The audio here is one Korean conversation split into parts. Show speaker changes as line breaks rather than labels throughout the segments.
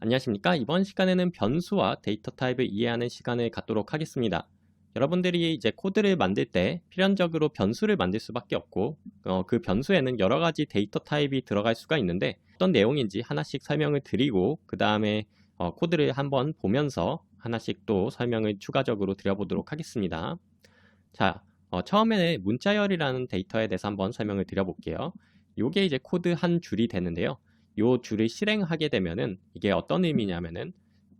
안녕하십니까? 이번 시간에는 변수와 데이터 타입을 이해하는 시간을 갖도록 하겠습니다. 여러분들이 이제 코드를 만들 때 필연적으로 변수를 만들 수밖에 없고 그 변수에는 여러 가지 데이터 타입이 들어갈 수가 있는데 어떤 내용인지 하나씩 설명을 드리고 그 다음에 코드를 한번 보면서 하나씩 또 설명을 추가적으로 드려보도록 하겠습니다. 자, 처음에는 문자열이라는 데이터에 대해서 한번 설명을 드려볼게요. 이게 이제 코드 한 줄이 되는데요. 이 줄을 실행하게 되면은 이게 어떤 의미냐면은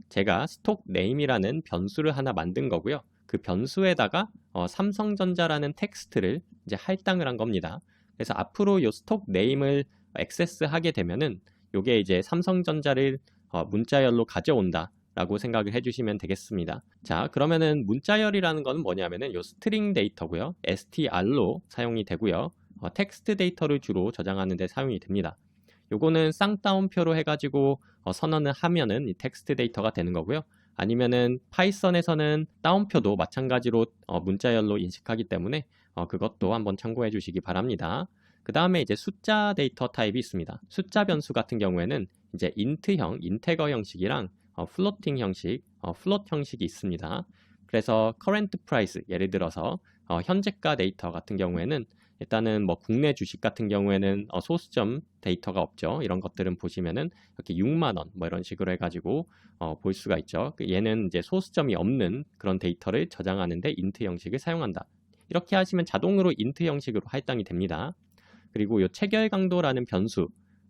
제가 스톡 네임이라는 변수를 하나 만든 거고요. 그 변수에다가 삼성전자라는 텍스트를 이제 할당을 한 겁니다. 그래서 앞으로 이 스톡 네임을 액세스하게 되면은 이게 이제 삼성전자를 문자열로 가져온다. 라고 생각을 해주시면 되겠습니다. 자, 그러면은 문자열이라는 건 뭐냐면은 요 스트링 데이터고요. str로 사용이 되고요. 텍스트 데이터를 주로 저장하는 데 사용이 됩니다. 요거는 쌍따옴표로 해가지고 선언을 하면은 이 텍스트 데이터가 되는 거고요. 아니면은 파이썬에서는 따옴표도 마찬가지로 문자열로 인식하기 때문에 그것도 한번 참고해 주시기 바랍니다. 그 다음에 이제 숫자 데이터 타입이 있습니다. 숫자 변수 같은 경우에는 이제 인트형, 인테거 형식이랑 플로팅 형식, 플롯 형식이 있습니다. 그래서 current price, 예를 들어서 현재가 데이터 같은 경우에는 일단은 뭐 국내 주식 같은 경우에는 소수점 데이터가 없죠. 이런 것들은 보시면은 이렇게 6만 원 뭐 이런 식으로 해가지고 볼 수가 있죠. 얘는 이제 소수점이 없는 그런 데이터를 저장하는데 인트 형식을 사용한다. 이렇게 하시면 자동으로 인트 형식으로 할당이 됩니다. 그리고 이 체결 강도라는 변수로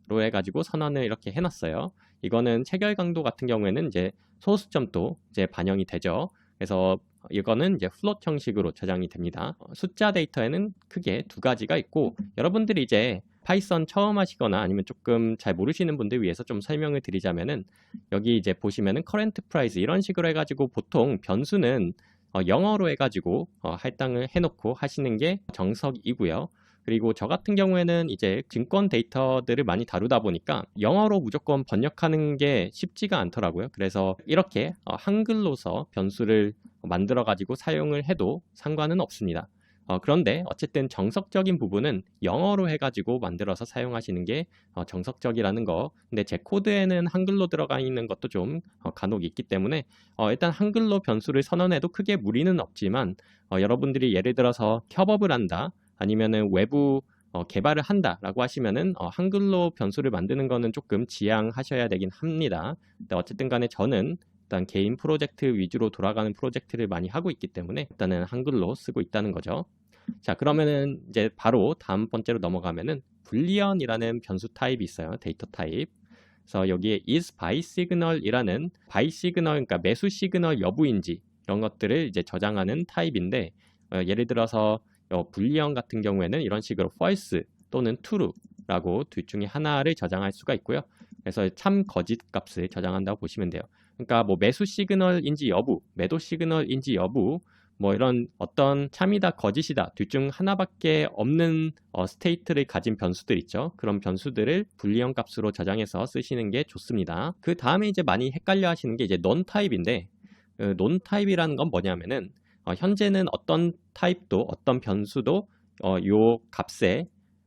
해가지고 선언을 이렇게 해놨어요. 이거는 체결 강도 같은 경우에는 이제 소수점도 이제 반영이 되죠. 그래서 이거는 이제 플롯 형식으로 저장이 됩니다. 숫자 데이터에는 크게 두 가지가 있고 여러분들이 이제 파이썬 처음 하시거나 아니면 조금 잘 모르시는 분들 위해서 좀 설명을 드리자면은 여기 이제 보시면은 current price 이런 식으로 해가지고 보통 변수는 영어로 해가지고 할당을 해놓고 하시는 게 정석이고요. 그리고 저 같은 경우에는 이제 증권 데이터들을 많이 다루다 보니까 영어로 무조건 번역하는 게 쉽지가 않더라고요. 그래서 이렇게 한글로서 변수를 만들어 가지고 사용을 해도 상관은 없습니다. 그런데 어쨌든 정석적인 부분은 영어로 해가지고 만들어서 사용하시는 게 정석적이라는 거. 근데 제 코드에는 한글로 들어가 있는 것도 좀 간혹 있기 때문에 일단 한글로 변수를 선언해도 크게 무리는 없지만 여러분들이 예를 들어서 협업을 한다. 아니면은 외부 개발을 한다라고 하시면은 한글로 변수를 만드는 거는 조금 지양하셔야 되긴 합니다. 근데 어쨌든 간에 저는 일단 개인 프로젝트 위주로 돌아가는 프로젝트를 많이 하고 있기 때문에 일단은 한글로 쓰고 있다는 거죠. 자, 그러면은 이제 바로 다음 번째로 넘어가면은 불리언이라는 변수 타입이 있어요. 데이터 타입. 그래서 여기에 is by signal이라는 by signal, 그러니까 매수 시그널 여부인지 이런 것들을 이제 저장하는 타입인데 예를 들어서 불리언 같은 경우에는 이런 식으로 false 또는 true라고 둘 중에 하나를 저장할 수가 있고요. 그래서 참 거짓 값을 저장한다고 보시면 돼요. 그러니까 뭐 매수 시그널인지 여부, 매도 시그널인지 여부, 뭐 이런 어떤 참이다 거짓이다 둘 중 하나밖에 없는 스테이트를 가진 변수들 있죠. 그런 변수들을 불리언 값으로 저장해서 쓰시는 게 좋습니다. 그 다음에 이제 많이 헷갈려 하시는 게 이제 non 타입인데 non 타입이라는 건 뭐냐면은 현재는 어떤 타입도 어떤 변수도 요 값에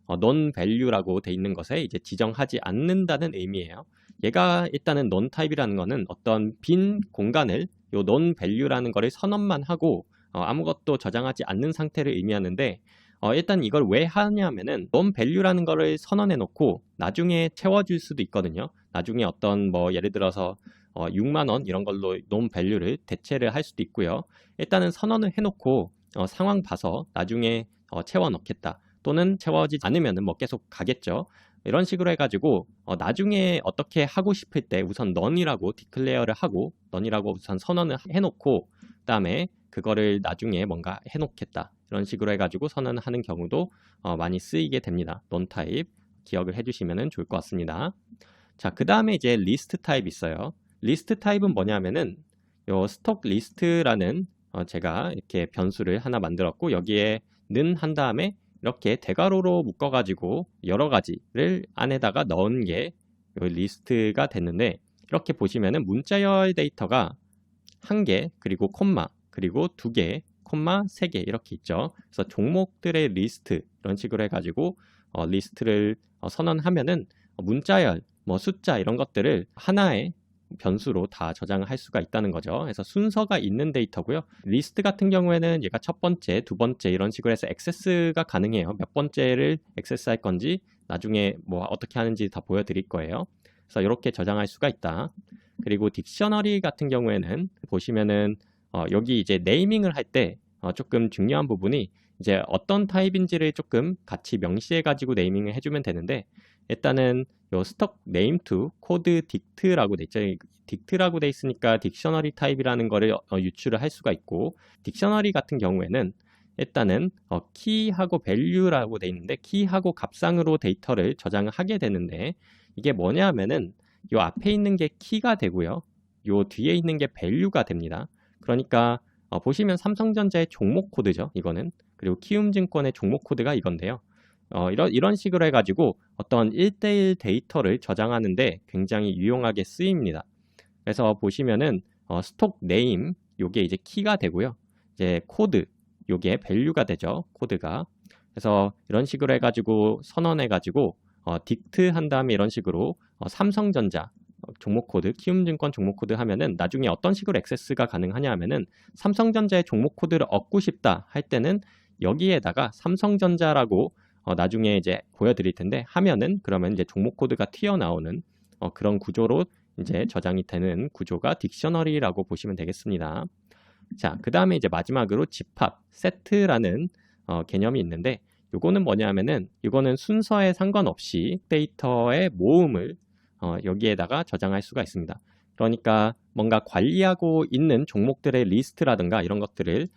non value라고 돼 있는 것에 이제 지정하지 않는다는 의미예요. 얘가 일단은 non 타입이라는 거는 어떤 빈 공간을 요 non value라는 거를 선언만 하고 아무것도 저장하지 않는 상태를 의미하는데 일단 이걸 왜 하냐면은 non value라는 거를 선언해 놓고 나중에 채워줄 수도 있거든요. 나중에 어떤 뭐 예를 들어서 6만 원 이런 걸로 non value를 대체를 할 수도 있고요. 일단은 선언을 해놓고 상황 봐서 나중에 채워 넣겠다. 또는 채워지지 않으면은 뭐 계속 가겠죠. 이런 식으로 해가지고 나중에 어떻게 하고 싶을 때 우선 none이라고 디클레어를 하고 none이라고 우선 선언을 해놓고 그다음에 그거를 나중에 뭔가 해놓겠다. 이런 식으로 해가지고 선언하는 경우도 많이 쓰이게 됩니다. non 타입 기억을 해주시면 좋을 것 같습니다. 자, 그 다음에 이제 리스트 타입 있어요. 리스트 타입은 뭐냐면은 요 스톡 리스트라는 제가 이렇게 변수를 하나 만들었고 여기에 는 한 다음에 이렇게 대괄호로 묶어가지고 여러 가지를 안에다가 넣은 게 리스트가 됐는데 이렇게 보시면은 문자열 데이터가 한 개, 그리고 콤마, 그리고 두 개, 콤마, 세 개 이렇게 있죠. 그래서 종목들의 리스트 이런 식으로 해가지고 리스트를 선언하면은 문자열, 뭐 숫자 이런 것들을 하나의 변수로 다 저장을 할 수가 있다는 거죠. 그래서 순서가 있는 데이터고요. 리스트 같은 경우에는 얘가 첫 번째, 두 번째 이런 식으로 해서 액세스가 가능해요. 몇 번째를 액세스할 건지 나중에 뭐 어떻게 하는지 다 보여드릴 거예요. 그래서 이렇게 저장할 수가 있다. 그리고 딕셔너리 같은 경우에는 보시면은 여기 이제 네이밍을 할 때 조금 중요한 부분이 이제 어떤 타입인지를 조금 같이 명시해 가지고 네이밍을 해주면 되는데, 일단은 요 스톡 네임 투 코드 딕트라고 돼 있죠. 딕트라고 돼 있으니까 딕셔너리 타입이라는 거를 유출을 할 수가 있고, 딕셔너리 같은 경우에는 일단은 키하고 밸류라고 돼 있는데, 키하고 값상으로 데이터를 저장을 하게 되는데, 이게 뭐냐 하면은 요 앞에 있는 게 키가 되고요, 요 뒤에 있는 게 밸류가 됩니다. 그러니까 보시면 삼성전자의 종목 코드죠, 이거는. 그리고 키움증권의 종목 코드가 이건데요. 이런 식으로 해가지고 어떤 1대1 데이터를 저장하는데 굉장히 유용하게 쓰입니다. 그래서 보시면은 스톡 네임 요게 이제 키가 되고요, 이제 코드 요게 밸류가 되죠, 코드가. 그래서 이런 식으로 해가지고 선언해가지고 딕트 한 다음에 이런 식으로 삼성전자 종목 코드, 키움증권 종목 코드 하면은 나중에 어떤 식으로 액세스가 가능하냐 하면은 삼성전자의 종목 코드를 얻고 싶다 할 때는 여기에다가 삼성전자라고 나중에 이제 보여드릴 텐데 하면은, 그러면 이제 종목 코드가 튀어나오는 그런 구조로 이제 저장이 되는 구조가 딕셔너리라고 보시면 되겠습니다. 자, 그 다음에 이제 마지막으로 집합, 세트라는 개념이 있는데, 요거는 뭐냐 하면은 이거는 순서에 상관없이 데이터의 모음을 여기에다가 저장할 수가 있습니다. 그러니까 뭔가 관리하고 있는 종목들의 리스트라든가 이런 것들을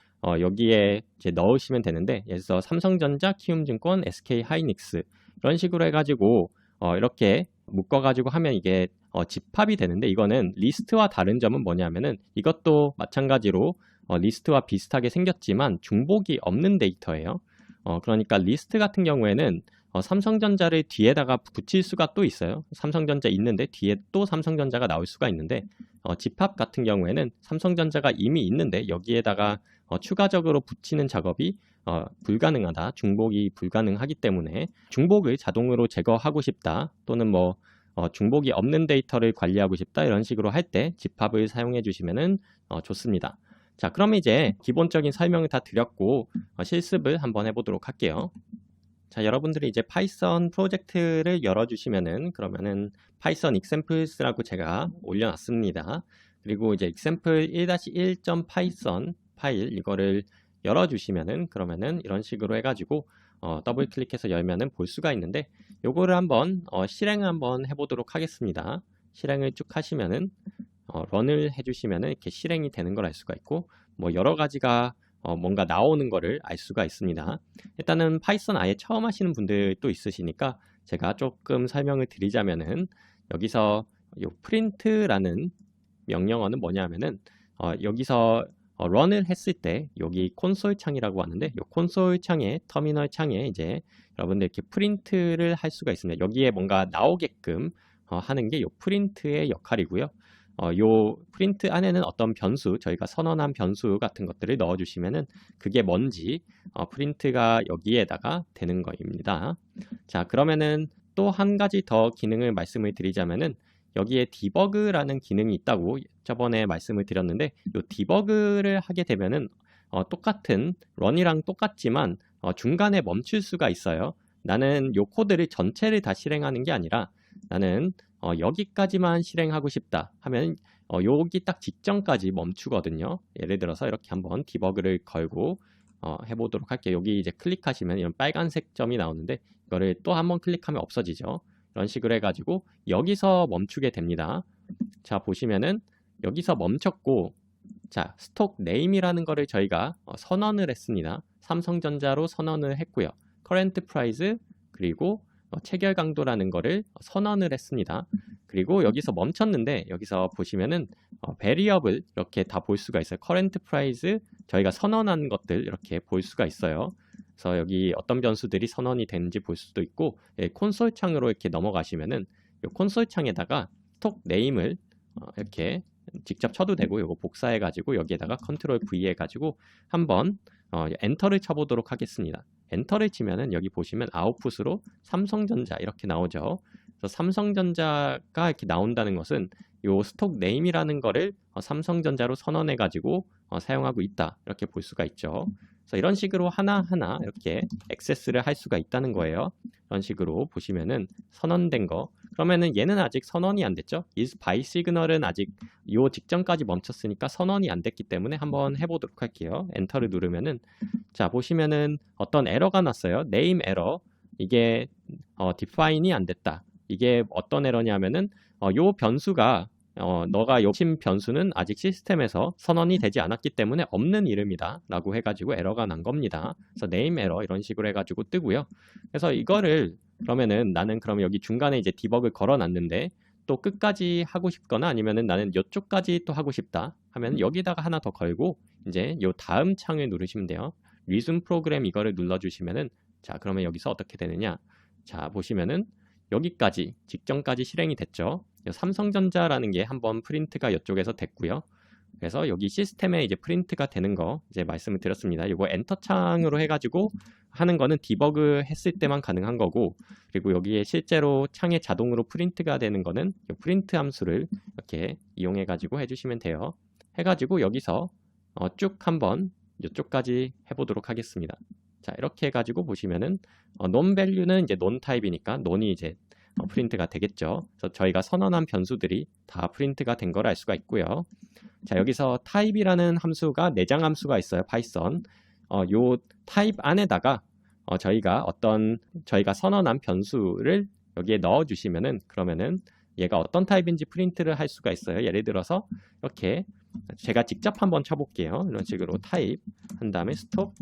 여기에 이제 넣으시면 되는데, 예를 들어서 삼성전자, 키움증권, SK하이닉스 이런 식으로 해가지고 이렇게 묶어가지고 하면 이게 집합이 되는데, 이거는 리스트와 다른 점은 뭐냐면은 이것도 마찬가지로 리스트와 비슷하게 생겼지만 중복이 없는 데이터예요. 그러니까 리스트 같은 경우에는 삼성전자를 뒤에다가 붙일 수가 또 있어요. 삼성전자 있는데 뒤에 또 삼성전자가 나올 수가 있는데, 집합 같은 경우에는 삼성전자가 이미 있는데 여기에다가 추가적으로 붙이는 작업이 불가능하다, 중복이 불가능하기 때문에 중복을 자동으로 제거하고 싶다, 또는 뭐 중복이 없는 데이터를 관리하고 싶다, 이런 식으로 할 때 집합을 사용해 주시면 좋습니다. 자, 그럼 이제 기본적인 설명을 다 드렸고 실습을 한번 해보도록 할게요. 자, 여러분들이 이제 파이썬 프로젝트를 열어주시면은, 그러면은 파이썬 examples라고 제가 올려놨습니다. 그리고 이제 example 1-1.python 파일 이거를 열어주시면은, 그러면은 이런 식으로 해가지고 더블 클릭해서 열면은 볼 수가 있는데, 요거를 한번 실행을 한번 해보도록 하겠습니다. 실행을 쭉 하시면은 런을 해주시면은 이렇게 실행이 되는 걸 알 수가 있고, 뭐 여러 가지가 뭔가 나오는 거를 알 수가 있습니다. 일단은 파이썬 아예 처음 하시는 분들도 있으시니까 제가 조금 설명을 드리자면은, 여기서 요 print라는 명령어는 뭐냐면은 여기서 런을 했을 때 여기 콘솔 창이라고 하는데, 요 콘솔 창에, 터미널 창에 이제 여러분들 이렇게 프린트를 할 수가 있습니다. 여기에 뭔가 나오게끔 하는 게 요 프린트의 역할이고요. 요 프린트 안에는 어떤 변수, 저희가 선언한 변수 같은 것들을 넣어주시면은 그게 뭔지 프린트가 여기에다가 되는 거입니다. 자, 그러면은 또 한 가지 더 기능을 말씀을 드리자면은, 여기에 디버그라는 기능이 있다고 저번에 말씀을 드렸는데, 요 디버그를 하게 되면은 똑같은 런이랑 똑같지만 중간에 멈출 수가 있어요. 나는 요 코드를 전체를 다 실행하는 게 아니라 나는 여기까지만 실행하고 싶다 하면 여기 딱 직전까지 멈추거든요. 예를 들어서 이렇게 한번 디버그를 걸고 해보도록 할게요. 여기 이제 클릭하시면 이런 빨간색 점이 나오는데, 이거를 또 한번 클릭하면 없어지죠. 이런 식으로 해가지고 여기서 멈추게 됩니다. 자, 보시면은 여기서 멈췄고, 자, 스톡 네임이라는 거를 저희가 선언을 했습니다. 삼성전자로 선언을 했고요. 커런트 프라이스 그리고 체결 강도라는 거를 선언을 했습니다. 그리고 여기서 멈췄는데, 여기서 보시면은 베리어블 이렇게 다 볼 수가 있어요. 커런트 프라이스 저희가 선언한 것들 이렇게 볼 수가 있어요. 그래서 여기 어떤 변수들이 선언이 되는지 볼 수도 있고, 콘솔 창으로 이렇게 넘어가시면은 이 콘솔 창에다가 스톡 네임을 이렇게 직접 쳐도 되고, 이거 복사해 가지고 여기에다가 컨트롤 V 해 가지고 한번 엔터를 쳐보도록 하겠습니다. 엔터를 치면은 여기 보시면 아웃풋으로 삼성전자 이렇게 나오죠. 그래서 삼성전자가 이렇게 나온다는 것은 요 스톡 네임이라는 거를 삼성전자로 선언해 가지고 사용하고 있다. 이렇게 볼 수가 있죠. 그래서 이런 식으로 하나하나 이렇게 액세스를 할 수가 있다는 거예요. 이런 식으로 보시면은 선언된 거. 그러면은 얘는 아직 선언이 안 됐죠. is by signal은 아직 요 직전까지 멈췄으니까 선언이 안 됐기 때문에 한번 해보도록 할게요. 엔터를 누르면은 자 보시면은 어떤 에러가 났어요. name 에러. 이게 define이 안 됐다. 이게 어떤 에러냐면은 요 변수가 너가 요침 변수는 아직 시스템에서 선언이 되지 않았기 때문에 없는 이름이다 라고 해가지고 에러가 난 겁니다. 그래서 name 에러 이런 식으로 해가지고 뜨고요. 그래서 이거를 그러면은 나는 그럼 여기 중간에 이제 디버그 걸어놨는데 또 끝까지 하고 싶거나 아니면은 나는 이쪽까지 또 하고 싶다 하면 여기다가 하나 더 걸고 이제 요 다음 창을 누르시면 돼요. resume 프로그램 이거를 눌러주시면은 자 그러면 여기서 어떻게 되느냐 자 보시면은 여기까지 직전까지 실행이 됐죠. 삼성전자라는 게 한번 프린트가 이쪽에서 됐고요. 그래서 여기 시스템에 이제 프린트가 되는 거 이제 말씀을 드렸습니다. 이거 엔터 창으로 해가지고 하는 거는 디버그 했을 때만 가능한 거고 그리고 여기에 실제로 창에 자동으로 프린트가 되는 거는 이 프린트 함수를 이렇게 이용해 가지고 해주시면 돼요. 해가지고 여기서 쭉 한번 이쪽까지 해보도록 하겠습니다. 자 이렇게 해가지고 보시면은 non value는 이제 non 타입이니까 non이 이제 프린트가 되겠죠. 그래서 저희가 선언한 변수들이 다 프린트가 된 걸 알 수가 있고요. 자 여기서 타입이라는 함수가 내장 함수가 있어요. 파이썬. 요 타입 안에다가 저희가 선언한 변수를 여기에 넣어 주시면은 그러면은 얘가 어떤 타입인지 프린트를 할 수가 있어요. 예를 들어서 이렇게 제가 직접 한번 쳐볼게요. 이런 식으로 타입 한 다음에 스톡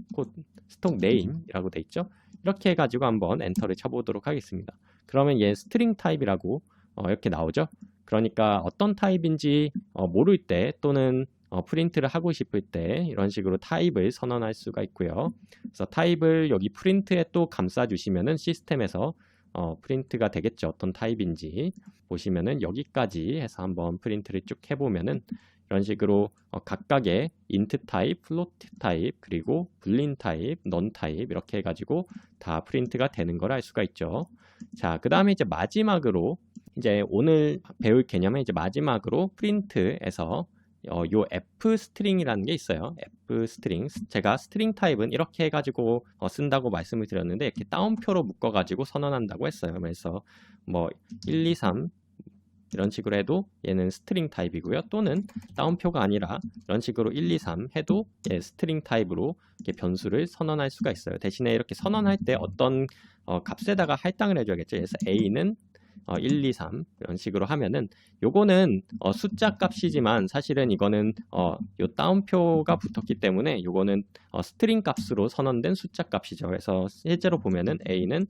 네임이라고 돼 있죠. 이렇게 해가지고 한번 엔터를 쳐보도록 하겠습니다. 그러면 얘 스트링 타입이라고 이렇게 나오죠. 그러니까 어떤 타입인지 모를 때 또는 프린트를 하고 싶을 때 이런 식으로 타입을 선언할 수가 있고요. 그래서 타입을 여기 프린트에 또 감싸 주시면은 시스템에서 프린트가 되겠죠. 어떤 타입인지 보시면은 여기까지 해서 한번 프린트를 쭉 해보면은 이런 식으로 각각의 int 타입, float 타입, 그리고 boolean 타입, none 타입 이렇게 해가지고 다 프린트가 되는 걸 알 수가 있죠. 자, 그 다음에 이제 마지막으로 이제 오늘 배울 개념은 이제 마지막으로 프린트에서 요 f 스트링이라는 게 있어요. f 스트링. 제가 스트링 타입은 이렇게 해가지고 쓴다고 말씀을 드렸는데 이렇게 따옴표로 묶어가지고 선언한다고 했어요. 그래서 뭐 1, 2, 3 이런 식으로 해도 얘는 스트링 타입이고요. 또는 따옴표가 아니라 이런 식으로 1, 2, 3 해도 얘 스트링 타입으로 이렇게 변수를 선언할 수가 있어요. 대신에 이렇게 선언할 때 어떤 값에다가 할당을 해줘야겠죠. 그래서 a는 1, 2, 3 이런 식으로 하면은 요거는 숫자 값이지만 사실은 이거는 요 따옴표가 붙었기 때문에 요거는 스트링 값으로 선언된 숫자 값이죠. 그래서 실제로 보면은 A는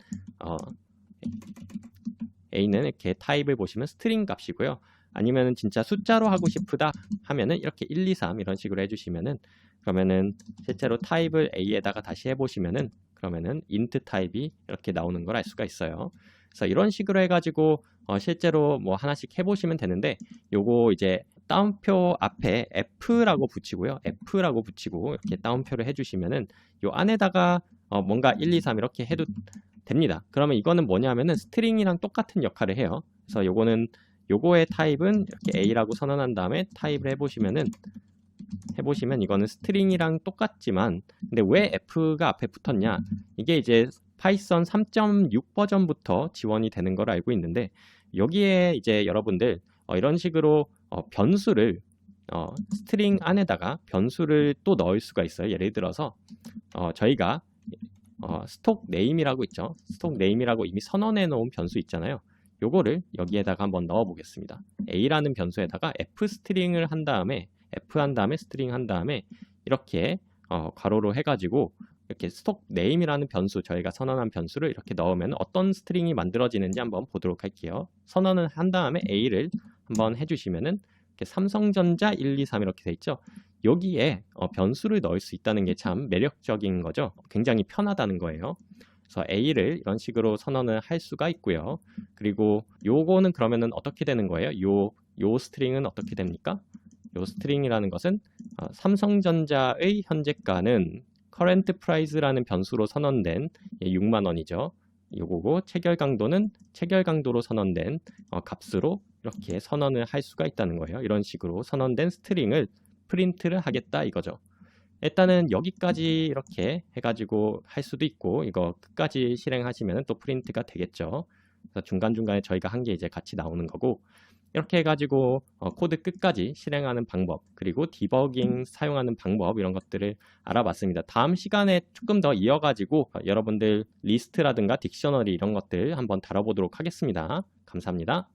이렇게 타입을 보시면 스트링 값이고요. 아니면은 진짜 숫자로 하고 싶다 하면은 이렇게 1, 2, 3 이런 식으로 해주시면은 그러면은 실제로 타입을 A에다가 다시 해보시면은 그러면은 int 타입이 이렇게 나오는 걸 알 수가 있어요. 그래서 이런 식으로 해가지고 실제로 뭐 하나씩 해보시면 되는데 요거 이제 따옴표 앞에 F라고 붙이고요. F라고 붙이고 이렇게 따옴표를 해주시면은 요 안에다가 뭔가 1, 2, 3 이렇게 해도 됩니다. 그러면 이거는 뭐냐면은 스트링이랑 똑같은 역할을 해요. 그래서 요거의 타입은 이렇게 A라고 선언한 다음에 타입을 해보시면 이거는 스트링이랑 똑같지만 근데 왜 F가 앞에 붙었냐? 이게 이제 파이썬 3.6 버전부터 지원이 되는 걸 알고 있는데 여기에 이제 여러분들 이런 식으로 변수를 스트링 안에다가 변수를 또 넣을 수가 있어요. 예를 들어서 저희가 스톡 네임이라고 있죠. 스톡 네임이라고 이미 선언해 놓은 변수 있잖아요. 요거를 여기에다가 한번 넣어 보겠습니다. A라는 변수에다가 F 스트링을 한 다음에 F 한 다음에 스트링 한 다음에 이렇게 괄호로 해가지고 이렇게 스톡 네임이라는 변수 저희가 선언한 변수를 이렇게 넣으면 어떤 스트링이 만들어지는지 한번 보도록 할게요. 선언을 한 다음에 A를 한번 해주시면은 이렇게 삼성전자 1, 2, 3 이렇게 돼 있죠. 여기에 변수를 넣을 수 있다는 게 참 매력적인 거죠. 굉장히 편하다는 거예요. 그래서 A를 이런 식으로 선언을 할 수가 있고요. 그리고 요거는 그러면은 어떻게 되는 거예요? 요 스트링은 어떻게 됩니까? 요 스트링이라는 것은 삼성전자의 현재가는 current price라는 변수로 선언된 6만 원이죠. 요거고 체결 강도는 체결 강도로 선언된 값으로 이렇게 선언을 할 수가 있다는 거예요. 이런 식으로 선언된 스트링을 프린트를 하겠다 이거죠. 일단은 여기까지 이렇게 해가지고 할 수도 있고 이거 끝까지 실행하시면 또 프린트가 되겠죠. 그래서 중간중간에 저희가 한 게 이제 같이 나오는 거고 이렇게 해가지고 코드 끝까지 실행하는 방법 그리고 디버깅 사용하는 방법 이런 것들을 알아봤습니다. 다음 시간에 조금 더 이어가지고 여러분들 리스트라든가 딕셔너리 이런 것들 한번 다뤄보도록 하겠습니다. 감사합니다.